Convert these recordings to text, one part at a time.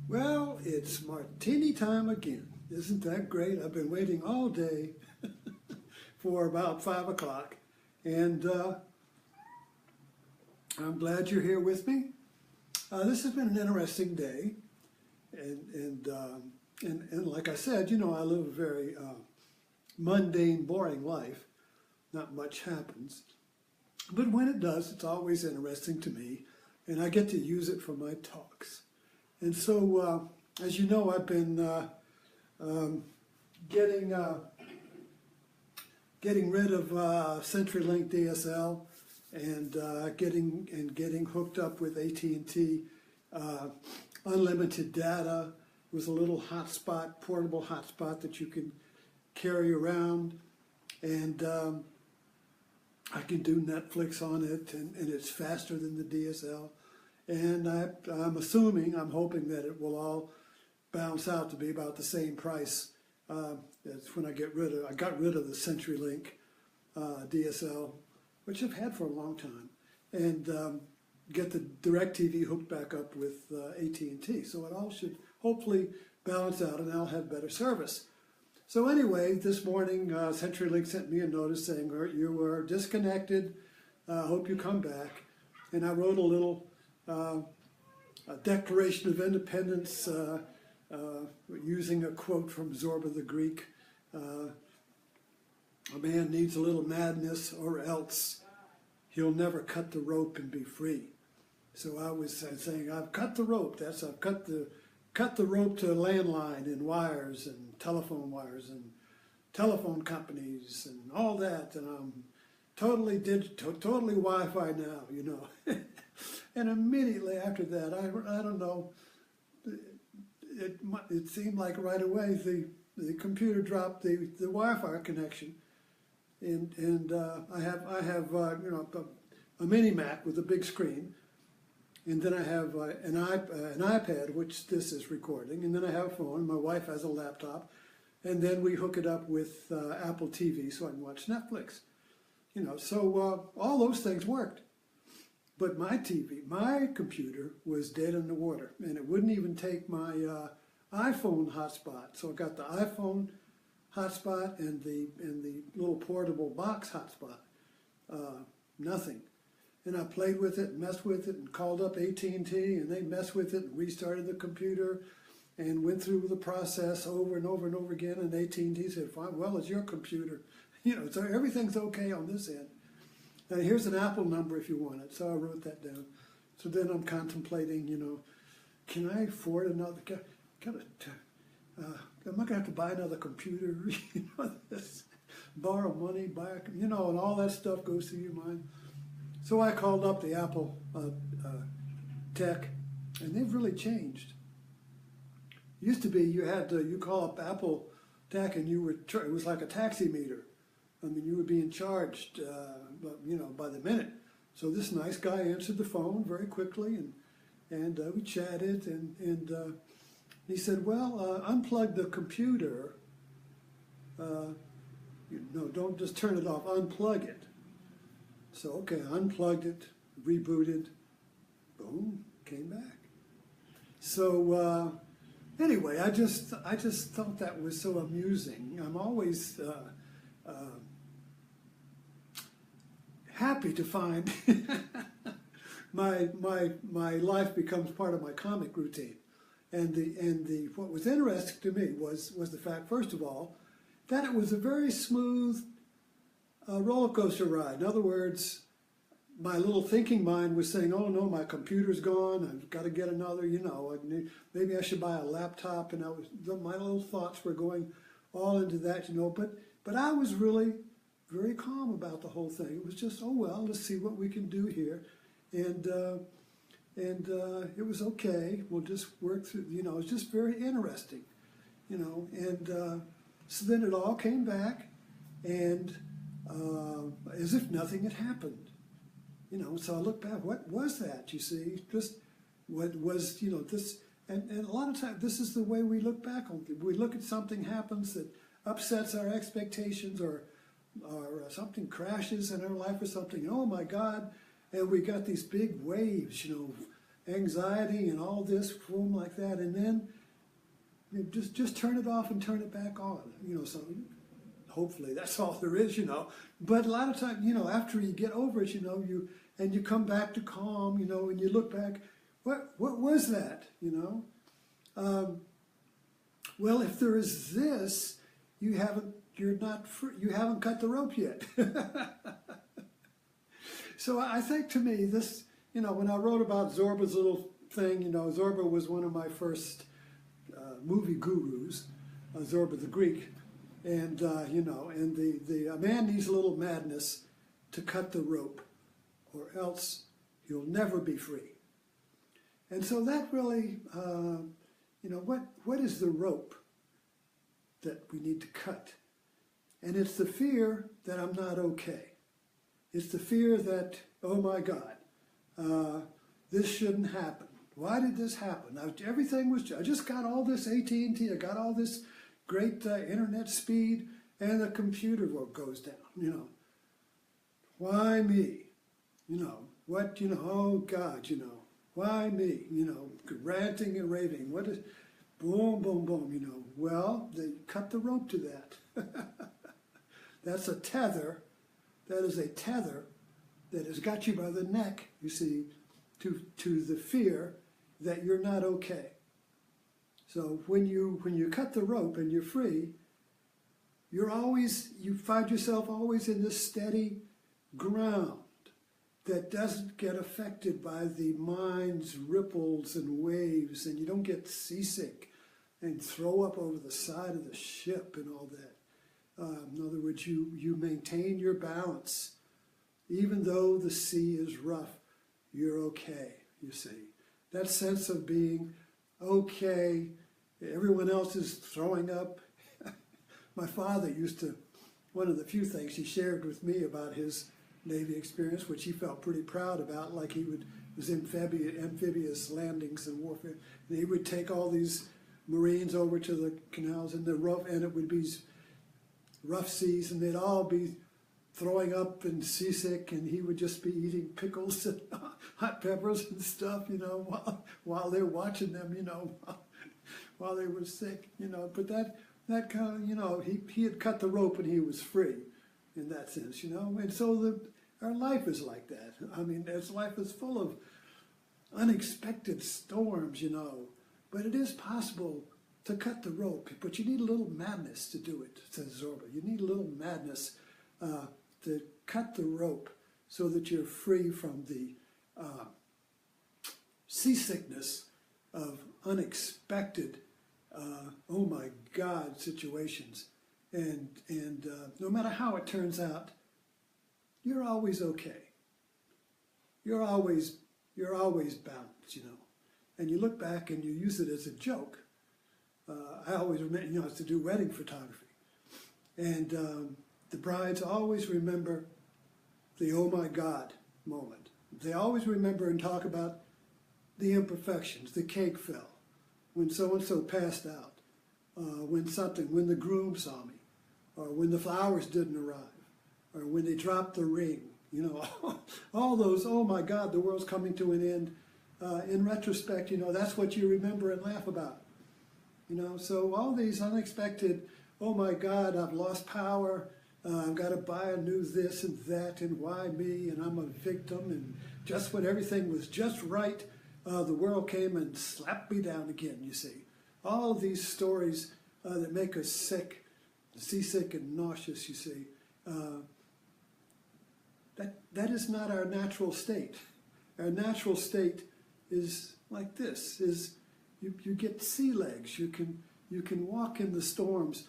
Well, it's martini time again. Isn't that great? I've been waiting all day for about 5 o'clock, and I'm glad you're here with me. This has been an interesting day, and like I said, you know, I live a very mundane, boring life. Not much happens, but when it does, it's always interesting to me, and I get to use it for my talks. And so, as you know, I've been getting rid of Century Link DSL and getting hooked up with AT&T unlimited data with a little hotspot, portable hotspot that you can carry around, and I can do Netflix on it, and it's faster than the DSL. And I'm hoping that it will all bounce out to be about the same price as when I got rid of the Century Link DSL, which I've had for a long time, and get the DirecTV hooked back up with AT&T. So it all should hopefully balance out, and I'll have better service. So anyway, this morning, CenturyLink sent me a notice saying, you are disconnected, hope you come back. And I wrote a little a Declaration of Independence using a quote from Zorba the Greek. A man needs a little madness, or else he'll never cut the rope and be free. So I was saying, I've cut the rope. I've cut the rope to landline and wires and telephone wires and telephone companies and all that, and I'm totally digital, totally Wi-Fi now, you know. And immediately after that, I don't know, it seemed like right away the computer dropped the Wi-Fi connection, and I have you know, a mini Mac with a big screen, and then I have an iPad, which this is recording, and then I have a phone. My wife has a laptop, and then we hook it up with Apple TV so I can watch Netflix. You know, so all those things worked. But my computer was dead in the water, and it wouldn't even take my iPhone hotspot. So I got the iPhone hotspot and the little portable box hotspot. Nothing. And I played with it, messed with it, and called up AT&T, and they messed with it and restarted the computer, and went through the process over and over and over again. And AT&T said, "Fine, well, it's your computer, you know, so everything's okay on this end. Now here's an Apple number if you want it." So I wrote that down. So then I'm contemplating, you know, can I afford another? Am I gonna have to buy another computer? You know, borrow money, you know, and all that stuff goes through your mind. So I called up the Apple tech, and they've really changed. It used to be you call up Apple tech, and it was like a taxi meter. I mean, you were being charged, you know, by the minute. So this nice guy answered the phone very quickly, and we chatted, and he said, "Well, unplug the computer. No, don't just turn it off. Unplug it." So okay, I unplugged it, rebooted, boom, came back. So anyway, I just thought that was so amusing. I'm always happy to find my life becomes part of my comic routine, and what was interesting to me was the fact, first of all, that it was a very smooth roller coaster ride. In other words, my little thinking mind was saying, "Oh no, my computer's gone. I've got to get another. You know, maybe I should buy a laptop." And my little thoughts were going all into that. You know, but I was really very calm about the whole thing. It was just, oh well, let's see what we can do here, and it was okay. We'll just work through. You know, it's just very interesting. You know, and so then it all came back, and as if nothing had happened. You know, so I look back, what was that, you see? Just what was, you know, this, and a lot of times this is the way we look back on things. We look at something happens that upsets our expectations, or something crashes in our life or something, oh my God, and we got these big waves, you know, anxiety and all this, boom, like that, and then just turn it off and turn it back on. So hopefully that's all there is, But a lot of times, after you get over it, you come back to calm, and you look back, what was that, Well, if there is this, you haven't cut the rope yet. So I think, to me, this, when I wrote about Zorba's little thing, Zorba was one of my first movie gurus, Zorba the Greek, and a man needs a little madness to cut the rope, or else he'll never be free. And so that really, what is the rope that we need to cut? And it's the fear that I'm not okay. It's the fear that, oh my God, this shouldn't happen. Why did this happen? I just got all this AT&T, I got all this great internet speed, and the computer goes down, Why me? Oh God, why me? Ranting and raving. What is, boom, boom, boom, Well, they cut the rope to that. That's a tether. That is a tether that has got you by the neck, you see, to the fear that you're not okay. So when you cut the rope and you're free, you find yourself always in this steady ground that doesn't get affected by the mind's ripples and waves, and you don't get seasick and throw up over the side of the ship and all that. In other words, you maintain your balance. Even though the sea is rough, you're okay, you see. That sense of being okay, everyone else is throwing up. My father one of the few things he shared with me about his Navy experience, which he felt pretty proud about, like was amphibious landings and warfare. And he would take all these Marines over to the canals and it would be rough seas, and they'd all be throwing up and seasick, and he would just be eating pickles and hot peppers and stuff, while they're watching them, while they were sick, But that kind of, he had cut the rope and he was free in that sense, And so our life is like that. I mean, life is full of unexpected storms, But it is possible to cut the rope, but you need a little madness to do it, says Zorba. You need a little madness to cut the rope so that you're free from the seasickness of unexpected, oh my God, situations. And no matter how it turns out, you're always okay. You're always balanced, And you look back and you use it as a joke. I always remember, I used to do wedding photography. And the brides always remember the oh my God moment. They always remember and talk about the imperfections, the cake fell, when so-and-so passed out, when the groom saw me, or when the flowers didn't arrive, or when they dropped the ring, all those, oh my God, the world's coming to an end. In retrospect, that's what you remember and laugh about. So all these unexpected, oh my God, I've lost power, I've got to buy a new this and that, and why me, and I'm a victim, and just when everything was just right, the world came and slapped me down again, you see. All of these stories that make us sick, seasick and nauseous, you see, that is not our natural state. Our natural state is like this, you get sea legs. You can walk in the storms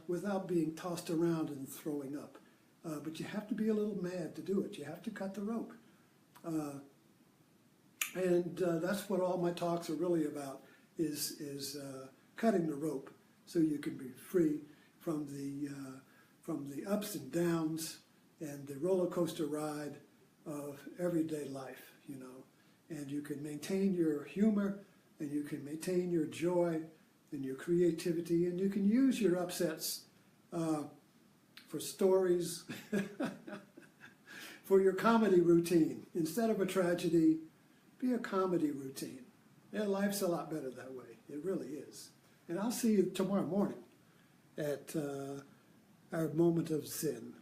without being tossed around and throwing up. But you have to be a little mad to do it. You have to cut the rope. And that's what all my talks are really about, is cutting the rope so you can be free from the ups and downs and the roller coaster ride of everyday life, And you can maintain your humor, and you can maintain your joy and your creativity, and you can use your upsets for stories, for your comedy routine. Instead of a tragedy, be a comedy routine. Yeah, life's a lot better that way. It really is. And I'll see you tomorrow morning at our moment of Zen.